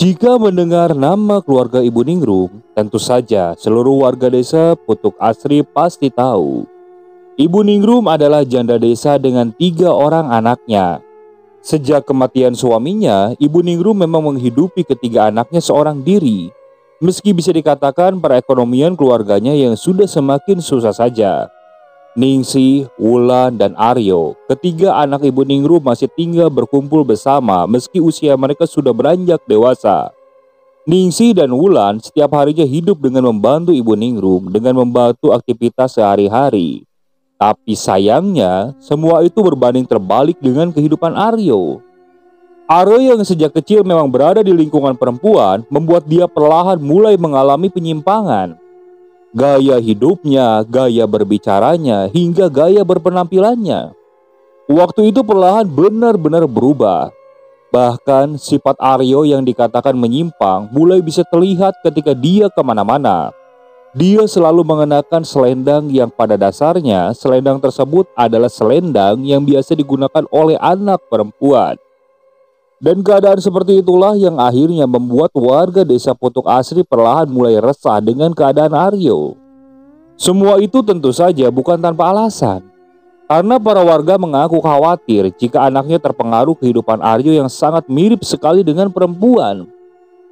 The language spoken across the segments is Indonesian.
Jika mendengar nama keluarga Ibu Ningrum, tentu saja seluruh warga desa Putuk Asri pasti tahu. Ibu Ningrum adalah janda desa dengan 3 orang anaknya. Sejak kematian suaminya, Ibu Ningrum memang menghidupi ketiga anaknya seorang diri. Meski bisa dikatakan perekonomian keluarganya yang sudah semakin susah saja. Ningsih, Wulan, dan Aryo, ketiga anak Ibu Ningrum masih tinggal berkumpul bersama meski usia mereka sudah beranjak dewasa. Ningsih dan Wulan setiap harinya hidup dengan membantu Ibu Ningrum dengan membantu aktivitas sehari-hari. Tapi sayangnya, semua itu berbanding terbalik dengan kehidupan Aryo. Aryo yang sejak kecil memang berada di lingkungan perempuan membuat dia perlahan mulai mengalami penyimpangan. Gaya hidupnya, gaya berbicaranya, hingga gaya berpenampilannya. Waktu itu perlahan benar-benar berubah. Bahkan sifat Aryo yang dikatakan menyimpang mulai bisa terlihat ketika dia kemana-mana. Dia selalu mengenakan selendang yang pada dasarnya selendang tersebut adalah selendang yang biasa digunakan oleh anak perempuan. Dan keadaan seperti itulah yang akhirnya membuat warga desa Putuk Asri perlahan mulai resah dengan keadaan Aryo. Semua itu tentu saja bukan tanpa alasan. Karena para warga mengaku khawatir jika anaknya terpengaruh kehidupan Aryo yang sangat mirip sekali dengan perempuan.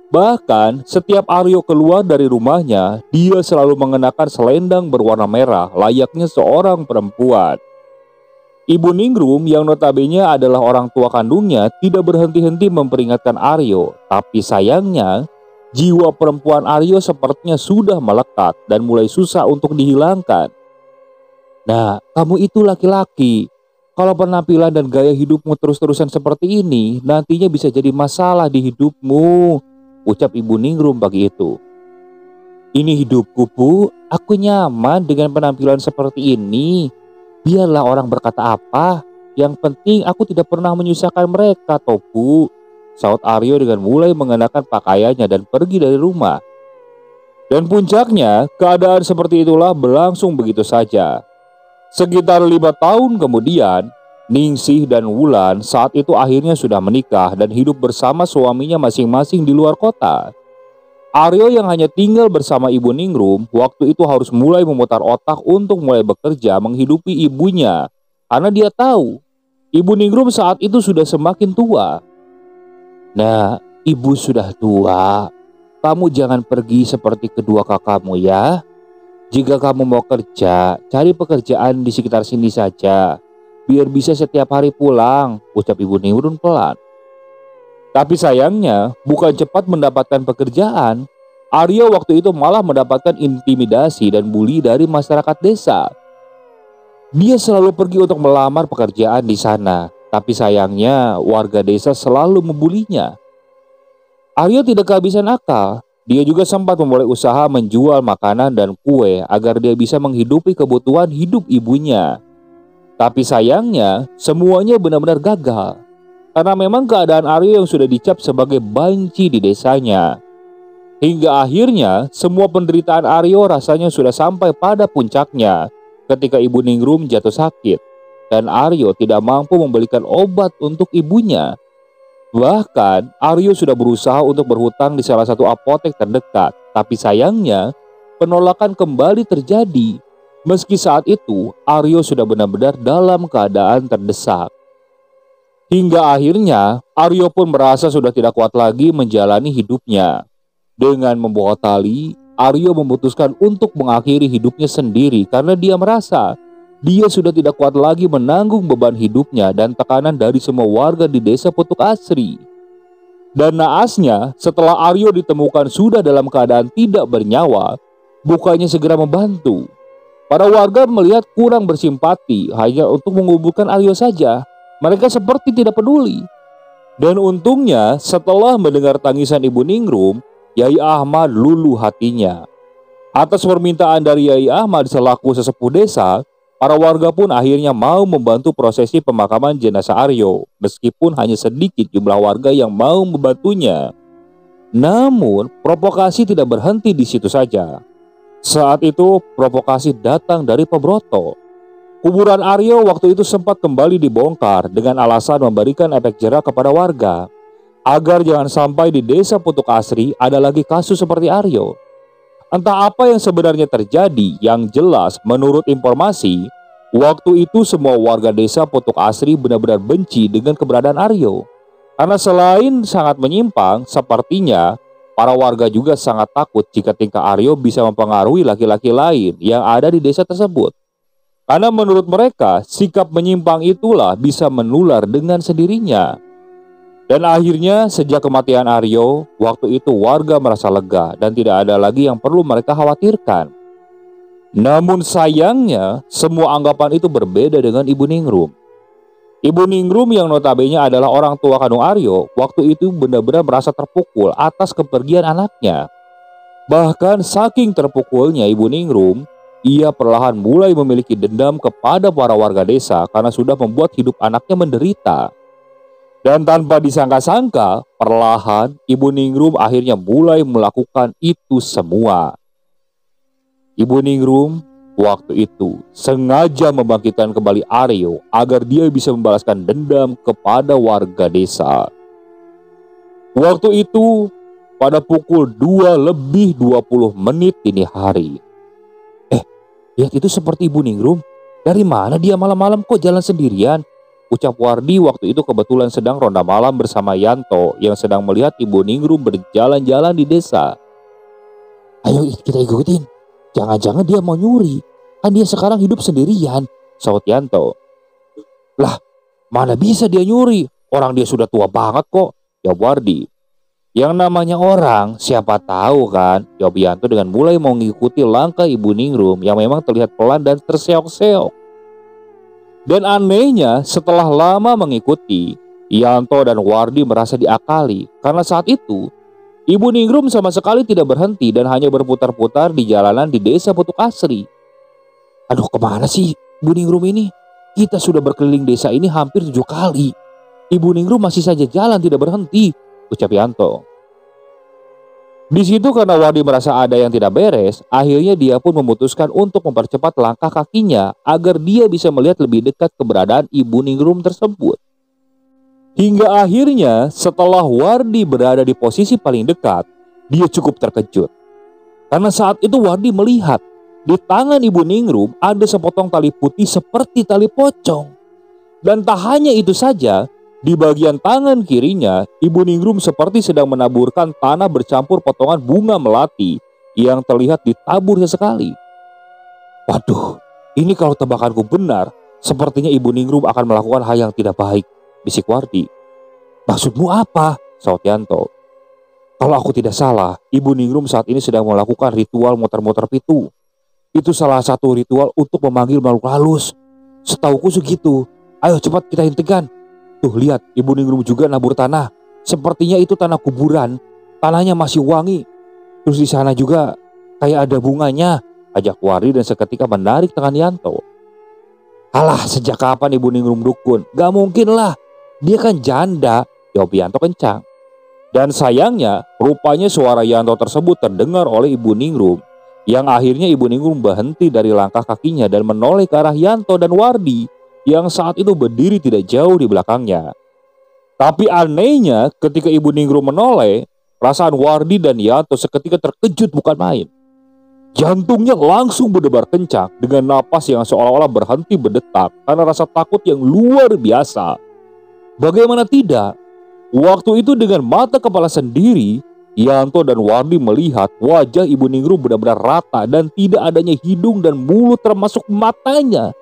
Bahkan setiap Aryo keluar dari rumahnya, dia selalu mengenakan selendang berwarna merah layaknya seorang perempuan. Ibu Ningrum yang notabene adalah orang tua kandungnya tidak berhenti-henti memperingatkan Aryo. Tapi sayangnya, jiwa perempuan Aryo sepertinya sudah melekat dan mulai susah untuk dihilangkan. Nah, kamu itu laki-laki. Kalau penampilan dan gaya hidupmu terus-terusan seperti ini, nantinya bisa jadi masalah di hidupmu, ucap Ibu Ningrum pagi itu. Ini hidupku, Bu. Aku nyaman dengan penampilan seperti ini. Biarlah orang berkata apa, yang penting aku tidak pernah menyusahkan mereka, toh Bu, saut Aryo dengan mulai mengenakan pakaiannya dan pergi dari rumah. Dan puncaknya, keadaan seperti itulah berlangsung begitu saja. Sekitar 5 tahun kemudian, Ningsih dan Wulan saat itu akhirnya sudah menikah dan hidup bersama suaminya masing-masing di luar kota. Aryo yang hanya tinggal bersama Ibu Ningrum waktu itu harus mulai memutar otak untuk mulai bekerja menghidupi ibunya. Karena dia tahu Ibu Ningrum saat itu sudah semakin tua. Nah, ibu sudah tua. Kamu jangan pergi seperti kedua kakakmu ya. Jika kamu mau kerja, cari pekerjaan di sekitar sini saja. Biar bisa setiap hari pulang, ucap Ibu Ningrum pelan. Tapi sayangnya, bukan cepat mendapatkan pekerjaan. Aryo waktu itu malah mendapatkan intimidasi dan bully dari masyarakat desa. Dia selalu pergi untuk melamar pekerjaan di sana. Tapi sayangnya, warga desa selalu membulinya. Aryo tidak kehabisan akal. Dia juga sempat memulai usaha menjual makanan dan kue agar dia bisa menghidupi kebutuhan hidup ibunya. Tapi sayangnya, semuanya benar-benar gagal. Karena memang keadaan Aryo yang sudah dicap sebagai banci di desanya. Hingga akhirnya semua penderitaan Aryo rasanya sudah sampai pada puncaknya ketika Ibu Ningrum jatuh sakit. Dan Aryo tidak mampu membelikan obat untuk ibunya. Bahkan Aryo sudah berusaha untuk berhutang di salah satu apotek terdekat. Tapi sayangnya penolakan kembali terjadi. Meski saat itu Aryo sudah benar-benar dalam keadaan terdesak. Hingga akhirnya Aryo pun merasa sudah tidak kuat lagi menjalani hidupnya. Dengan membawa tali, Aryo memutuskan untuk mengakhiri hidupnya sendiri karena dia merasa dia sudah tidak kuat lagi menanggung beban hidupnya dan tekanan dari semua warga di desa Putuk Asri. Dan naasnya, setelah Aryo ditemukan sudah dalam keadaan tidak bernyawa, bukannya segera membantu. Para warga melihat kurang bersimpati hanya untuk menguburkan Aryo saja. Mereka seperti tidak peduli. Dan untungnya setelah mendengar tangisan Ibu Ningrum, Yai Ahmad luluh hatinya. Atas permintaan dari Yai Ahmad selaku sesepuh desa, para warga pun akhirnya mau membantu prosesi pemakaman jenazah Aryo, meskipun hanya sedikit jumlah warga yang mau membantunya. Namun, provokasi tidak berhenti di situ saja. Saat itu, provokasi datang dari Pebroto. Kuburan Aryo waktu itu sempat kembali dibongkar dengan alasan memberikan efek jerah kepada warga. agar jangan sampai di desa Putuk Asri ada lagi kasus seperti Aryo. Entah apa yang sebenarnya terjadi, yang jelas menurut informasi, waktu itu semua warga desa Putuk Asri benar-benar benci dengan keberadaan Aryo. Karena selain sangat menyimpang, sepertinya para warga juga sangat takut jika tingkah Aryo bisa mempengaruhi laki-laki lain yang ada di desa tersebut. Karena menurut mereka, sikap menyimpang itulah bisa menular dengan sendirinya. Dan akhirnya sejak kematian Aryo, waktu itu warga merasa lega dan tidak ada lagi yang perlu mereka khawatirkan. Namun sayangnya, semua anggapan itu berbeda dengan Ibu Ningrum. Ibu Ningrum yang notabene adalah orang tua kandung Aryo, waktu itu benar-benar merasa terpukul atas kepergian anaknya. Bahkan saking terpukulnya Ibu Ningrum, ia perlahan mulai memiliki dendam kepada para warga desa karena sudah membuat hidup anaknya menderita. Dan tanpa disangka-sangka, perlahan Ibu Ningrum akhirnya mulai melakukan itu semua. Ibu Ningrum waktu itu sengaja membangkitkan kembali Aryo agar dia bisa membalaskan dendam kepada warga desa. Waktu itu pada pukul 2:20 dini hari. Lihat itu seperti Ibu Ningrum. Dari mana dia malam-malam kok jalan sendirian? Ucap Wardi waktu itu kebetulan sedang ronda malam bersama Yanto yang sedang melihat Ibu Ningrum berjalan-jalan di desa. Ayo kita ikutin. Jangan-jangan dia mau nyuri. Kan dia sekarang hidup sendirian, saut Yanto. Lah, mana bisa dia nyuri? Orang dia sudah tua banget kok, jawab Wardi. Yang namanya orang, siapa tahu kan, jawab Yanto dengan mulai mengikuti langkah Ibu Ningrum yang memang terlihat pelan dan terseok-seok. Dan anehnya, setelah lama mengikuti, Yanto dan Wardi merasa diakali karena saat itu Ibu Ningrum sama sekali tidak berhenti dan hanya berputar-putar di jalanan di desa Putuk Asri. Aduh, kemana sih Ibu Ningrum ini? Kita sudah berkeliling desa ini hampir 7 kali. Ibu Ningrum masih saja jalan tidak berhenti, ucap Yanto. Di situ karena Wardi merasa ada yang tidak beres, akhirnya dia pun memutuskan untuk mempercepat langkah kakinya agar dia bisa melihat lebih dekat keberadaan Ibu Ningrum tersebut. Hingga akhirnya setelah Wardi berada di posisi paling dekat, dia cukup terkejut. Karena saat itu Wardi melihat di tangan Ibu Ningrum ada sepotong tali putih seperti tali pocong. Dan tak hanya itu saja, di bagian tangan kirinya, Ibu Ningrum seperti sedang menaburkan tanah bercampur potongan bunga melati yang terlihat ditabur sesekali. Waduh, ini kalau tebakanku benar, sepertinya Ibu Ningrum akan melakukan hal yang tidak baik, bisik Wardi. Maksudmu apa? Saut Yanto. Kalau aku tidak salah, Ibu Ningrum saat ini sedang melakukan ritual muter-muter pitu. Itu salah satu ritual untuk memanggil makhluk halus. Setauku segitu. Ayo cepat kita hentikan. Tuh lihat, Ibu Ningrum juga nabur tanah. Sepertinya itu tanah kuburan. Tanahnya masih wangi. Terus di sana juga kayak ada bunganya, ajak Wardi dan seketika menarik tangan Yanto. Alah, sejak kapan Ibu Ningrum dukun? Gak mungkin lah. Dia kan janda, jawab Yanto kencang. Dan sayangnya, rupanya suara Yanto tersebut terdengar oleh Ibu Ningrum. Yang akhirnya Ibu Ningrum berhenti dari langkah kakinya dan menoleh ke arah Yanto dan Wardi yang saat itu berdiri tidak jauh di belakangnya. Tapi anehnya ketika Ibu Ningrum menoleh, perasaan Wardi dan Yanto seketika terkejut bukan main. Jantungnya langsung berdebar kencang dengan napas yang seolah-olah berhenti berdetak karena rasa takut yang luar biasa. Bagaimana tidak? Waktu itu dengan mata kepala sendiri, Yanto dan Wardi melihat wajah Ibu Ningrum benar-benar rata dan tidak adanya hidung dan mulut termasuk matanya.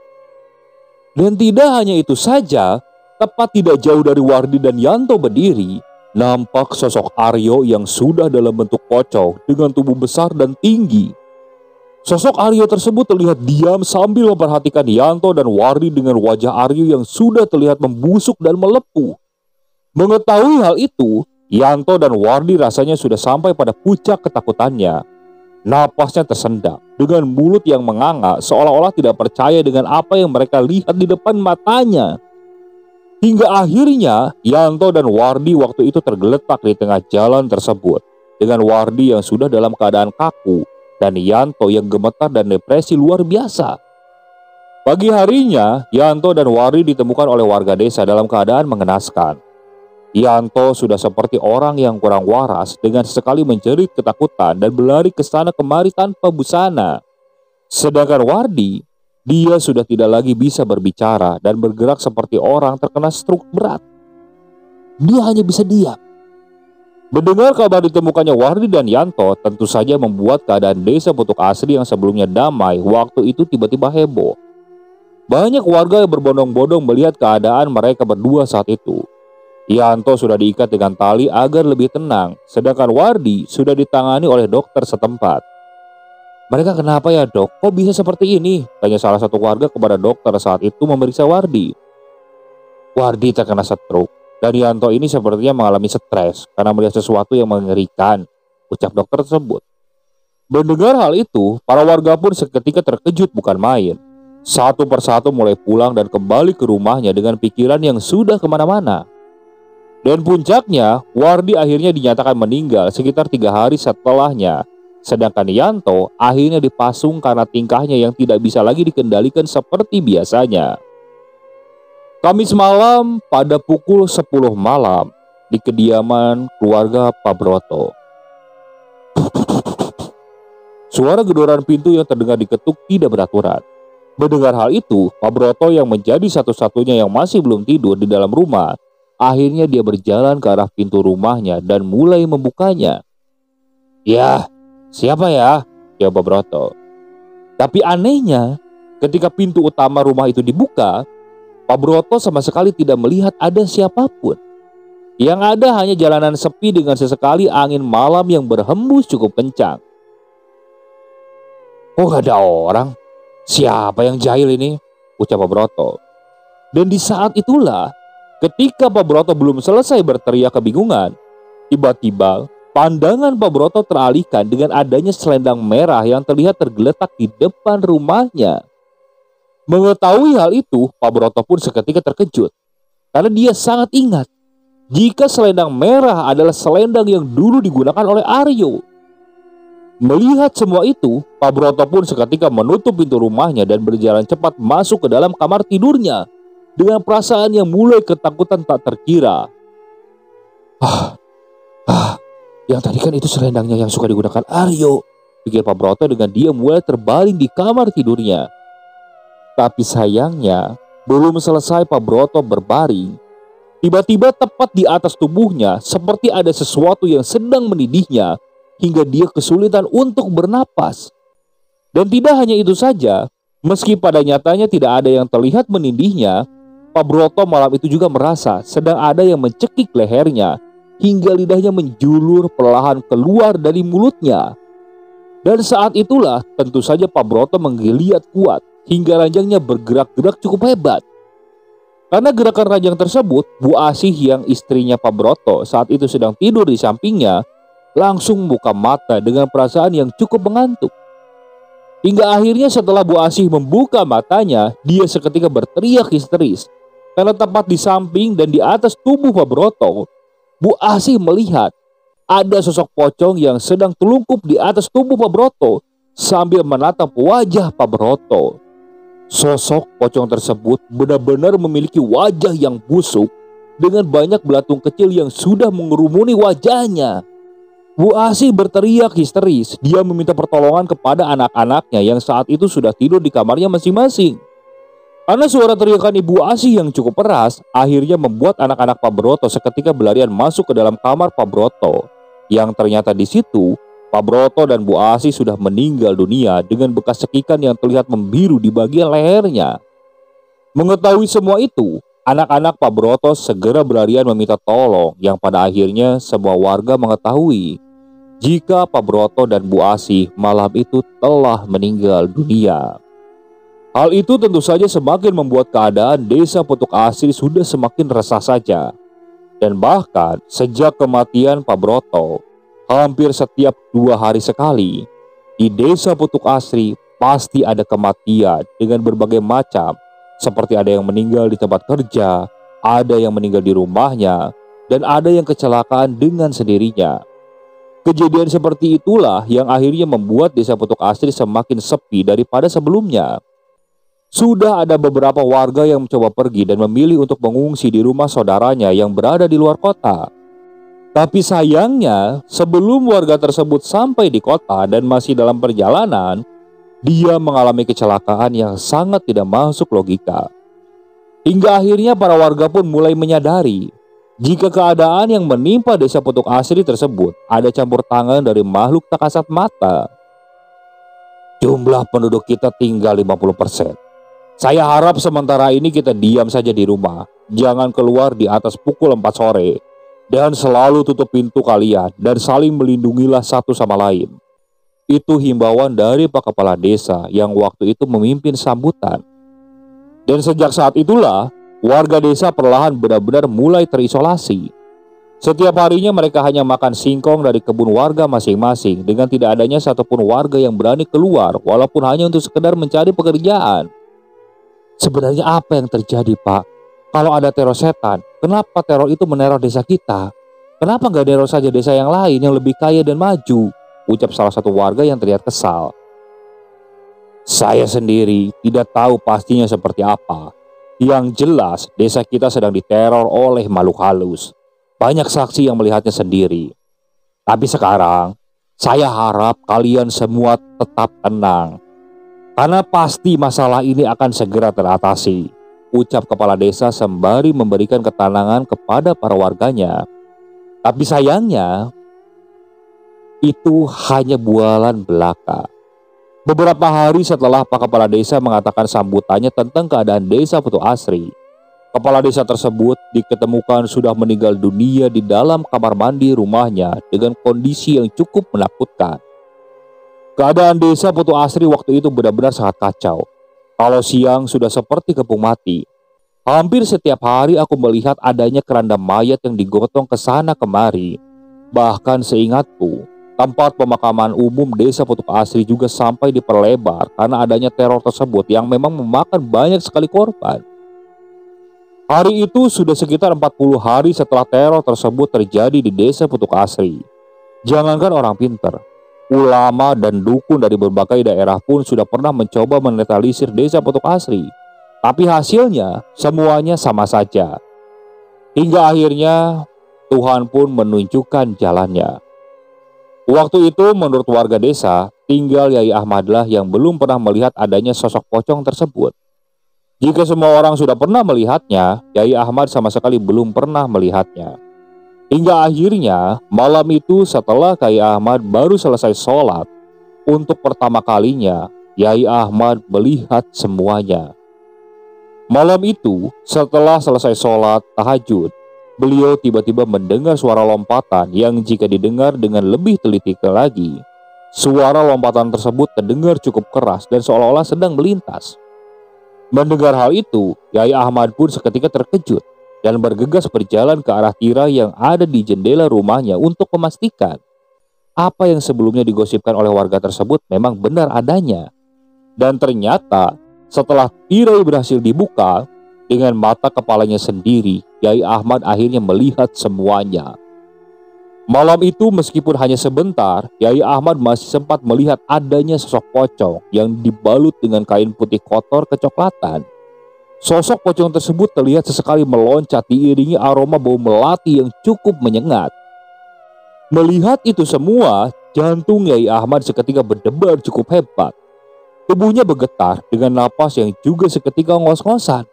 Dan tidak hanya itu saja, tepat tidak jauh dari Wardi dan Yanto berdiri, nampak sosok Aryo yang sudah dalam bentuk pocong dengan tubuh besar dan tinggi. Sosok Aryo tersebut terlihat diam sambil memperhatikan Yanto dan Wardi dengan wajah Aryo yang sudah terlihat membusuk dan melepuh. Mengetahui hal itu, Yanto dan Wardi rasanya sudah sampai pada puncak ketakutannya. Napasnya tersendak dengan mulut yang menganga seolah-olah tidak percaya dengan apa yang mereka lihat di depan matanya. Hingga akhirnya Yanto dan Wardi waktu itu tergeletak di tengah jalan tersebut dengan Wardi yang sudah dalam keadaan kaku dan Yanto yang gemetar dan depresi luar biasa. Pagi harinya Yanto dan Wardi ditemukan oleh warga desa dalam keadaan mengenaskan. Yanto sudah seperti orang yang kurang waras dengan sesekali menjerit ketakutan dan berlari ke sana kemari tanpa busana. Sedangkan Wardi, dia sudah tidak lagi bisa berbicara dan bergerak seperti orang terkena stroke berat. Dia hanya bisa diam. Mendengar kabar ditemukannya Wardi dan Yanto tentu saja membuat keadaan desa Putuk Asri yang sebelumnya damai waktu itu tiba-tiba heboh. Banyak warga yang berbondong-bondong melihat keadaan mereka berdua saat itu. Yanto sudah diikat dengan tali agar lebih tenang, sedangkan Wardi sudah ditangani oleh dokter setempat. "Mereka kenapa ya dok? Kok bisa seperti ini?" tanya salah satu warga kepada dokter saat itu memeriksa Wardi. "Wardi terkena stroke dan Yanto ini sepertinya mengalami stres karena melihat sesuatu yang mengerikan," ucap dokter tersebut. Mendengar hal itu, para warga pun seketika terkejut bukan main. Satu persatu mulai pulang dan kembali ke rumahnya dengan pikiran yang sudah kemana-mana. Dan puncaknya, Wardi akhirnya dinyatakan meninggal sekitar 3 hari setelahnya. Sedangkan Yanto akhirnya dipasung karena tingkahnya yang tidak bisa lagi dikendalikan seperti biasanya. Kamis malam pada pukul 10 malam di kediaman keluarga Pak Broto. Suara gedoran pintu yang terdengar diketuk tidak beraturan. Mendengar hal itu, Pak Broto yang menjadi satu-satunya yang masih belum tidur di dalam rumah, akhirnya dia berjalan ke arah pintu rumahnya dan mulai membukanya. "Ya, siapa ya?" jawab Pak Broto. Tapi anehnya, ketika pintu utama rumah itu dibuka, Pak Broto sama sekali tidak melihat ada siapapun. Yang ada hanya jalanan sepi dengan sesekali angin malam yang berhembus cukup kencang. "Kok gak ada orang? Siapa yang jahil ini?" ucap Pak Broto. Dan di saat itulah, ketika Pak Broto belum selesai berteriak kebingungan, tiba-tiba pandangan Pak Broto teralihkan dengan adanya selendang merah yang terlihat tergeletak di depan rumahnya. Mengetahui hal itu, Pak Broto pun seketika terkejut karena dia sangat ingat jika selendang merah adalah selendang yang dulu digunakan oleh Aryo. Melihat semua itu, Pak Broto pun seketika menutup pintu rumahnya dan berjalan cepat masuk ke dalam kamar tidurnya dengan perasaan yang mulai ketakutan tak terkira. Yang tadi kan itu selendangnya yang suka digunakan Aryo, pikir Pak Broto dengan dia mulai terbaring di kamar tidurnya. Tapi sayangnya, belum selesai Pak Broto berbaring, tiba-tiba tepat di atas tubuhnya seperti ada sesuatu yang sedang menindihnya hingga dia kesulitan untuk bernapas. Dan tidak hanya itu saja, meski pada nyatanya tidak ada yang terlihat menindihnya, Pak Broto malam itu juga merasa sedang ada yang mencekik lehernya hingga lidahnya menjulur perlahan keluar dari mulutnya. Dan saat itulah tentu saja Pak Broto menggeliat kuat hingga ranjangnya bergerak-gerak cukup hebat. Karena gerakan ranjang tersebut, Bu Asih yang istrinya Pak Broto saat itu sedang tidur di sampingnya langsung buka mata dengan perasaan yang cukup mengantuk. Hingga akhirnya setelah Bu Asih membuka matanya, dia seketika berteriak histeris. Karena tepat di samping dan di atas tubuh Pak Broto, Bu Asih melihat ada sosok pocong yang sedang telungkup di atas tubuh Pak Broto sambil menatap wajah Pak Broto. Sosok pocong tersebut benar-benar memiliki wajah yang busuk dengan banyak belatung kecil yang sudah mengerumuni wajahnya. Bu Asih berteriak histeris. Dia meminta pertolongan kepada anak-anaknya yang saat itu sudah tidur di kamarnya masing-masing. Karena suara teriakan Ibu Asih yang cukup keras akhirnya membuat anak-anak Pak Broto seketika berlarian masuk ke dalam kamar Pak Broto. Yang ternyata di situ Pak Broto dan Bu Asih sudah meninggal dunia dengan bekas cekikan yang terlihat membiru di bagian lehernya. Mengetahui semua itu, anak-anak Pak Broto segera berlarian meminta tolong, yang pada akhirnya semua warga mengetahui jika Pak Broto dan Bu Asih malam itu telah meninggal dunia. Hal itu tentu saja semakin membuat keadaan desa Putuk Asri sudah semakin resah saja. Dan bahkan sejak kematian Pak Broto, hampir setiap 2 hari sekali, di desa Putuk Asri pasti ada kematian dengan berbagai macam. Seperti ada yang meninggal di tempat kerja, ada yang meninggal di rumahnya, dan ada yang kecelakaan dengan sendirinya. Kejadian seperti itulah yang akhirnya membuat desa Putuk Asri semakin sepi daripada sebelumnya. Sudah ada beberapa warga yang mencoba pergi dan memilih untuk mengungsi di rumah saudaranya yang berada di luar kota. Tapi sayangnya, sebelum warga tersebut sampai di kota dan masih dalam perjalanan, dia mengalami kecelakaan yang sangat tidak masuk logika. Hingga akhirnya para warga pun mulai menyadari jika keadaan yang menimpa desa Putuk Asri tersebut ada campur tangan dari makhluk tak kasat mata. Jumlah penduduk kita tinggal 50%. Saya harap sementara ini kita diam saja di rumah. Jangan keluar di atas pukul 4 sore. Dan selalu tutup pintu kalian dan saling melindungilah satu sama lain. Itu himbauan dari Pak Kepala Desa yang waktu itu memimpin sambutan. Dan sejak saat itulah, warga desa perlahan benar-benar mulai terisolasi. Setiap harinya mereka hanya makan singkong dari kebun warga masing-masing dengan tidak adanya satupun warga yang berani keluar walaupun hanya untuk sekedar mencari pekerjaan. Sebenarnya apa yang terjadi, Pak? Kalau ada teror setan, kenapa teror itu meneror desa kita? Kenapa nggak teror saja desa yang lain yang lebih kaya dan maju? Ucap salah satu warga yang terlihat kesal. Saya sendiri tidak tahu pastinya seperti apa. Yang jelas desa kita sedang diteror oleh makhluk halus. Banyak saksi yang melihatnya sendiri. Tapi sekarang, saya harap kalian semua tetap tenang. Karena pasti masalah ini akan segera teratasi. Ucap kepala desa sembari memberikan ketenangan kepada para warganya. Tapi sayangnya, itu hanya bualan belaka. Beberapa hari setelah Pak Kepala Desa mengatakan sambutannya tentang keadaan desa Putuk Asri, kepala desa tersebut diketemukan sudah meninggal dunia di dalam kamar mandi rumahnya dengan kondisi yang cukup menakutkan. Keadaan desa Putuk Asri waktu itu benar-benar sangat kacau. Kalau siang sudah seperti kepung mati. Hampir setiap hari aku melihat adanya keranda mayat yang digotong ke sana kemari. Bahkan seingatku, tempat pemakaman umum desa Putuk Asri juga sampai diperlebar karena adanya teror tersebut yang memang memakan banyak sekali korban. Hari itu sudah sekitar 40 hari setelah teror tersebut terjadi di desa Putuk Asri. Jangankan orang pintar, ulama dan dukun dari berbagai daerah pun sudah pernah mencoba menetralisir desa Putuk Asri. Tapi hasilnya semuanya sama saja. Hingga akhirnya Tuhan pun menunjukkan jalannya. Waktu itu menurut warga desa, tinggal Yai Ahmadlah yang belum pernah melihat adanya sosok pocong tersebut. Jika semua orang sudah pernah melihatnya, Yai Ahmad sama sekali belum pernah melihatnya. Hingga akhirnya malam itu setelah Yai Ahmad baru selesai sholat, untuk pertama kalinya Yai Ahmad melihat semuanya. Malam itu setelah selesai sholat tahajud, beliau tiba-tiba mendengar suara lompatan yang jika didengar dengan lebih teliti lagi, suara lompatan tersebut terdengar cukup keras dan seolah-olah sedang melintas. Mendengar hal itu, Yai Ahmad pun seketika terkejut dan bergegas berjalan ke arah tirai yang ada di jendela rumahnya untuk memastikan apa yang sebelumnya digosipkan oleh warga tersebut memang benar adanya. Dan ternyata setelah tirai berhasil dibuka, dengan mata kepalanya sendiri, Yai Ahmad akhirnya melihat semuanya. Malam itu meskipun hanya sebentar, Yai Ahmad masih sempat melihat adanya sosok pocong yang dibalut dengan kain putih kotor kecoklatan. Sosok pocong tersebut terlihat sesekali meloncat diiringi aroma bau melati yang cukup menyengat. Melihat itu semua, jantung Yai Ahmad seketika berdebar cukup hebat. Tubuhnya bergetar dengan napas yang juga seketika ngos-ngosan.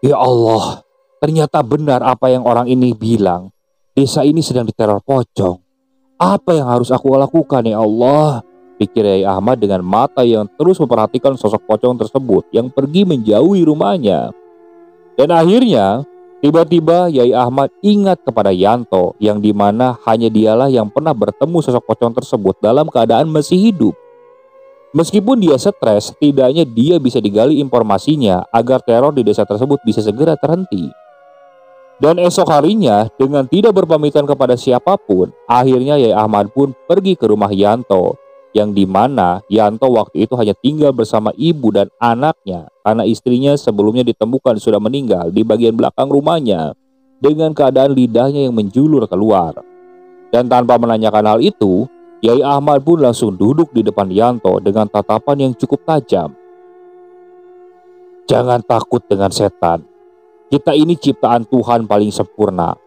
Ya Allah, ternyata benar apa yang orang ini bilang. Desa ini sedang diteror pocong. Apa yang harus aku lakukan ya Allah? Pikir Yai Ahmad dengan mata yang terus memperhatikan sosok pocong tersebut yang pergi menjauhi rumahnya. Dan akhirnya, tiba-tiba Yai Ahmad ingat kepada Yanto yang dimana hanya dialah yang pernah bertemu sosok pocong tersebut dalam keadaan masih hidup. Meskipun dia stres, setidaknya dia bisa digali informasinya agar teror di desa tersebut bisa segera terhenti. Dan esok harinya, dengan tidak berpamitan kepada siapapun, akhirnya Yai Ahmad pun pergi ke rumah Yanto, yang dimana Yanto waktu itu hanya tinggal bersama ibu dan anaknya karena istrinya sebelumnya ditemukan sudah meninggal di bagian belakang rumahnya dengan keadaan lidahnya yang menjulur keluar. Dan tanpa menanyakan hal itu, Yai Ahmad pun langsung duduk di depan Yanto dengan tatapan yang cukup tajam. Jangan takut dengan setan. Kita ini ciptaan Tuhan paling sempurna.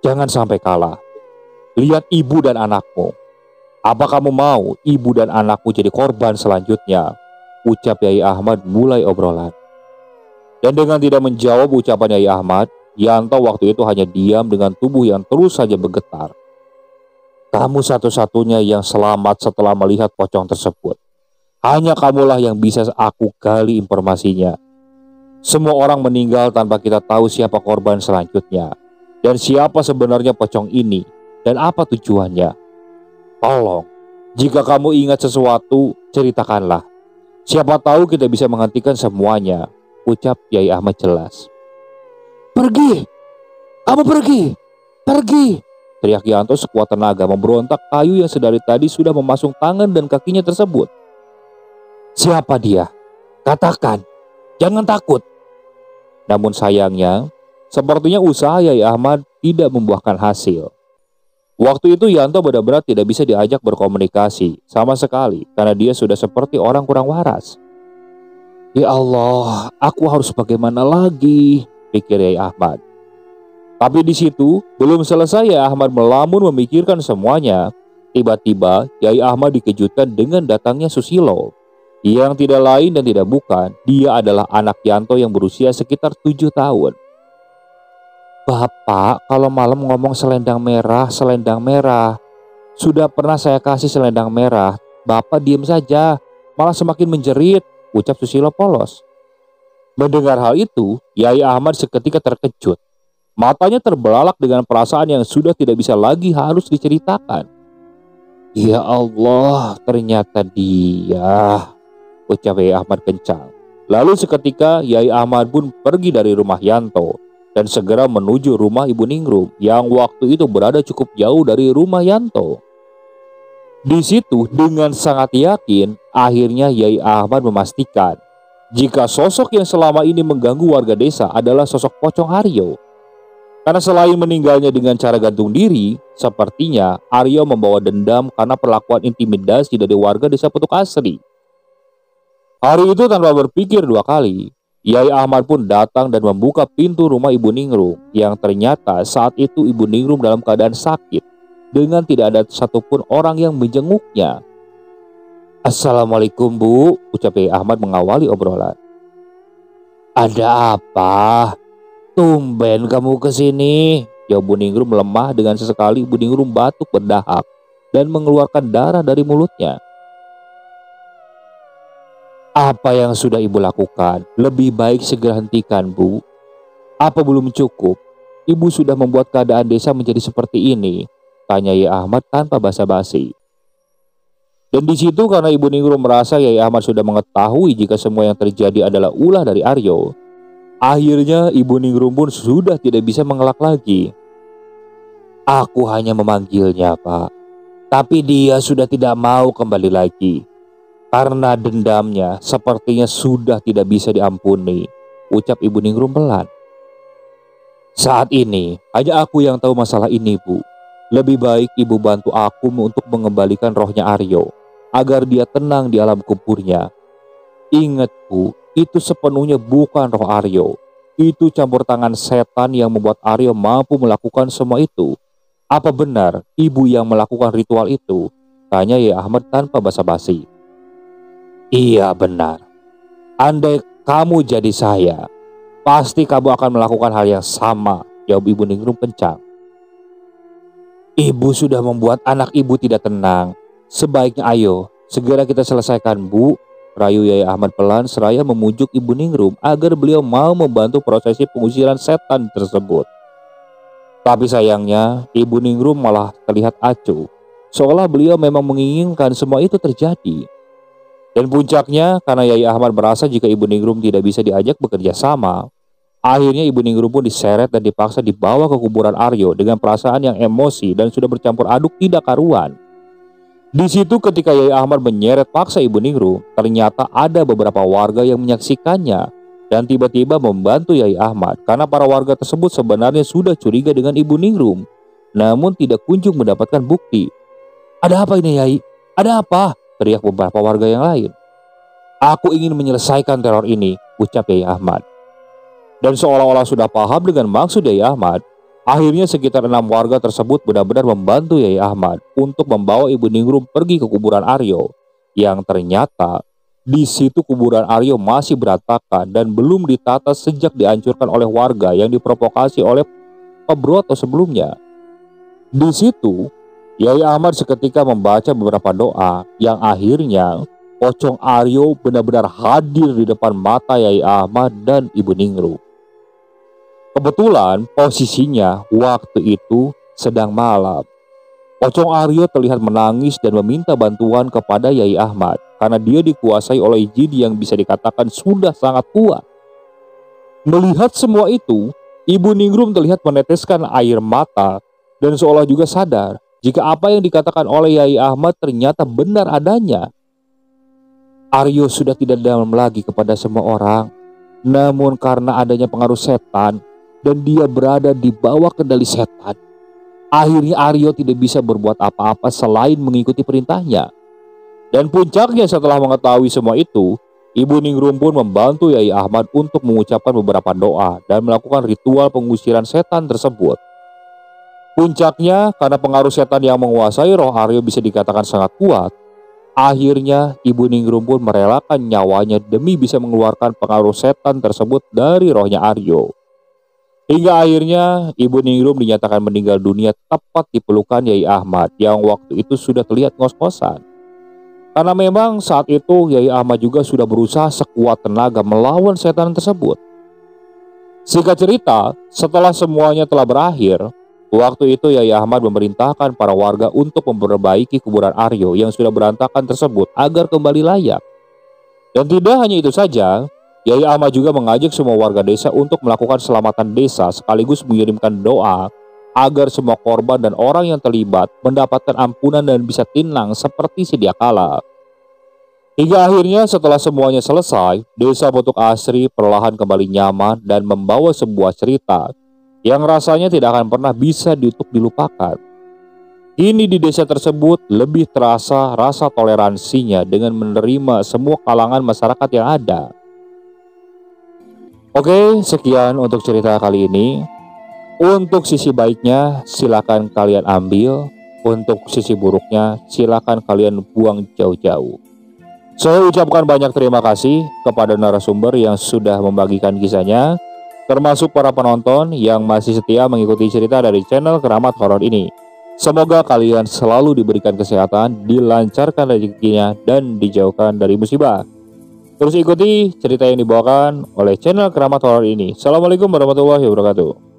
Jangan sampai kalah. Lihat ibu dan anakmu. Apa kamu mau ibu dan anakmu jadi korban selanjutnya? Ucap Yai Ahmad mulai obrolan. Dan dengan tidak menjawab ucapan Yai Ahmad, Yanto waktu itu hanya diam dengan tubuh yang terus saja bergetar. Kamu satu-satunya yang selamat setelah melihat pocong tersebut. Hanya kamulah yang bisa aku gali informasinya. Semua orang meninggal tanpa kita tahu siapa korban selanjutnya. Dan siapa sebenarnya pocong ini. Dan apa tujuannya. Tolong, jika kamu ingat sesuatu, ceritakanlah. Siapa tahu kita bisa menghentikan semuanya. Ucap Yai Ahmad jelas. Pergi! Kamu pergi! Pergi! Teriak Yanto sekuat tenaga memberontak kayu yang sedari tadi sudah memasung tangan dan kakinya tersebut. Siapa dia? Katakan, jangan takut. Namun sayangnya, sepertinya usaha Yai Ahmad tidak membuahkan hasil. Waktu itu Yanto benar-benar tidak bisa diajak berkomunikasi sama sekali karena dia sudah seperti orang kurang waras. Ya Allah, aku harus bagaimana lagi? Pikir Yai Ahmad. Tapi di situ belum selesai Yai Ahmad melamun memikirkan semuanya. Tiba-tiba Yai Ahmad dikejutkan dengan datangnya Susilo. Yang tidak lain dan tidak bukan, dia adalah anak Yanto yang berusia sekitar 7 tahun. Bapak, kalau malam ngomong selendang merah. Sudah pernah saya kasih selendang merah. Bapak diam saja, malah semakin menjerit, ucap Susilo polos. Mendengar hal itu, Yai Ahmad seketika terkejut. Matanya terbelalak dengan perasaan yang sudah tidak bisa lagi harus diceritakan. Ya Allah, ternyata dia, ucap Yai Ahmad kencang. Lalu seketika Yai Ahmad pun pergi dari rumah Yanto dan segera menuju rumah Ibu Ningrum yang waktu itu berada cukup jauh dari rumah Yanto. Di situ dengan sangat yakin akhirnya Yai Ahmad memastikan jika sosok yang selama ini mengganggu warga desa adalah sosok pocong Aryo. Karena selain meninggalnya dengan cara gantung diri, sepertinya Aryo membawa dendam karena perlakuan intimidasi dari warga desa Putuk Asri. Hari itu tanpa berpikir 2 kali, Yai Ahmad pun datang dan membuka pintu rumah Ibu Ningrum yang ternyata saat itu Ibu Ningrum dalam keadaan sakit dengan tidak ada satupun orang yang menjenguknya. Assalamualaikum Bu, ucap Yai Ahmad mengawali obrolan. Ada apa? Tumben kamu kesini, jawab Bu Ningrum lemah dengan sesekali Bu Ningrum batuk berdahak dan mengeluarkan darah dari mulutnya. Apa yang sudah Ibu lakukan? Lebih baik segera hentikan, Bu. Apa belum cukup? Ibu sudah membuat keadaan desa menjadi seperti ini, tanya Yai Ahmad tanpa basa-basi. Dan di situ karena Ibu Ningrum merasa Yai Ahmad sudah mengetahui jika semua yang terjadi adalah ulah dari Aryo, akhirnya Ibu Ningrum pun sudah tidak bisa mengelak lagi. Aku hanya memanggilnya, Pak. Tapi dia sudah tidak mau kembali lagi. Karena dendamnya sepertinya sudah tidak bisa diampuni, ucap Ibu Ningrum pelan. Saat ini hanya aku yang tahu masalah ini, Bu. Lebih baik Ibu bantu aku untuk mengembalikan rohnya Aryo agar dia tenang di alam kuburnya. Ingat, Bu, itu sepenuhnya bukan roh Aryo. Itu campur tangan setan yang membuat Aryo mampu melakukan semua itu. Apa benar Ibu yang melakukan ritual itu? Tanya Yai Ahmad tanpa basa-basi. Iya benar. Andai kamu jadi saya, pasti kamu akan melakukan hal yang sama, jawab Ibu Ningrum kencang. Ibu sudah membuat anak Ibu tidak tenang. Sebaiknya ayo, segera kita selesaikan, Bu, rayu Yai Ahmad pelan seraya memujuk Ibu Ningrum agar beliau mau membantu prosesi pengusiran setan tersebut. Tapi sayangnya, Ibu Ningrum malah terlihat acuh, seolah beliau memang menginginkan semua itu terjadi. Dan puncaknya karena Yai Ahmad merasa jika Ibu Ningrum tidak bisa diajak bekerja sama, akhirnya Ibu Ningrum pun diseret dan dipaksa dibawa ke kuburan Aryo dengan perasaan yang emosi dan sudah bercampur aduk tidak karuan. Di situ ketika Yai Ahmad menyeret paksa Ibu Ningrum, ternyata ada beberapa warga yang menyaksikannya dan tiba-tiba membantu Yai Ahmad karena para warga tersebut sebenarnya sudah curiga dengan Ibu Ningrum, namun tidak kunjung mendapatkan bukti. Ada apa ini, Yai? Ada apa? Teriak beberapa warga yang lain. Aku ingin menyelesaikan teror ini, ucap Yai Ahmad. Dan seolah-olah sudah paham dengan maksud Yai Ahmad, akhirnya sekitar 6 warga tersebut benar-benar membantu Yai Ahmad untuk membawa Ibu Ningrum pergi ke kuburan Aryo, yang ternyata di situ kuburan Aryo masih berantakan dan belum ditata sejak dihancurkan oleh warga yang diprovokasi oleh pembroto sebelumnya. Di situ, Yai Ahmad seketika membaca beberapa doa yang akhirnya pocong Aryo benar-benar hadir di depan mata Yai Ahmad dan Ibu Ningrum. Kebetulan posisinya waktu itu sedang malam. Pocong Aryo terlihat menangis dan meminta bantuan kepada Yai Ahmad karena dia dikuasai oleh jin yang bisa dikatakan sudah sangat kuat. Melihat semua itu, Ibu Ningrum terlihat meneteskan air mata dan seolah juga sadar jika apa yang dikatakan oleh Yai Ahmad ternyata benar adanya. Aryo sudah tidak dendam lagi kepada semua orang, namun karena adanya pengaruh setan dan dia berada di bawah kendali setan, akhirnya Aryo tidak bisa berbuat apa-apa selain mengikuti perintahnya. Dan puncaknya setelah mengetahui semua itu, Ibu Ningrum pun membantu Yai Ahmad untuk mengucapkan beberapa doa dan melakukan ritual pengusiran setan tersebut. Puncaknya karena pengaruh setan yang menguasai roh Aryo bisa dikatakan sangat kuat, akhirnya Ibu Ningrum pun merelakan nyawanya demi bisa mengeluarkan pengaruh setan tersebut dari rohnya Aryo. Hingga akhirnya Ibu Ningrum dinyatakan meninggal dunia tepat di pelukan Yai Ahmad yang waktu itu sudah terlihat ngos-ngosan. Karena memang saat itu Yai Ahmad juga sudah berusaha sekuat tenaga melawan setan tersebut. Singkat cerita, setelah semuanya telah berakhir, waktu itu Yai Ahmad memerintahkan para warga untuk memperbaiki kuburan Aryo yang sudah berantakan tersebut agar kembali layak. Dan tidak hanya itu saja, Yai Ahmad juga mengajak semua warga desa untuk melakukan selamatan desa sekaligus mengirimkan doa agar semua korban dan orang yang terlibat mendapatkan ampunan dan bisa tenang seperti sedia kala. Hingga akhirnya setelah semuanya selesai, desa Potuk Asri perlahan kembali nyaman dan membawa sebuah cerita yang rasanya tidak akan pernah bisa dilupakan. Kini di desa tersebut lebih terasa rasa toleransinya dengan menerima semua kalangan masyarakat yang ada. Oke, sekian untuk cerita kali ini. Untuk sisi baiknya silakan kalian ambil, untuk sisi buruknya silakan kalian buang jauh-jauh. Saya ucapkan banyak terima kasih kepada narasumber yang sudah membagikan kisahnya, termasuk para penonton yang masih setia mengikuti cerita dari channel Keramat Horor ini. Semoga kalian selalu diberikan kesehatan, dilancarkan rezekinya, dan dijauhkan dari musibah. Terus ikuti cerita yang dibawakan oleh channel Keramat Horor ini. Assalamualaikum warahmatullahi wabarakatuh.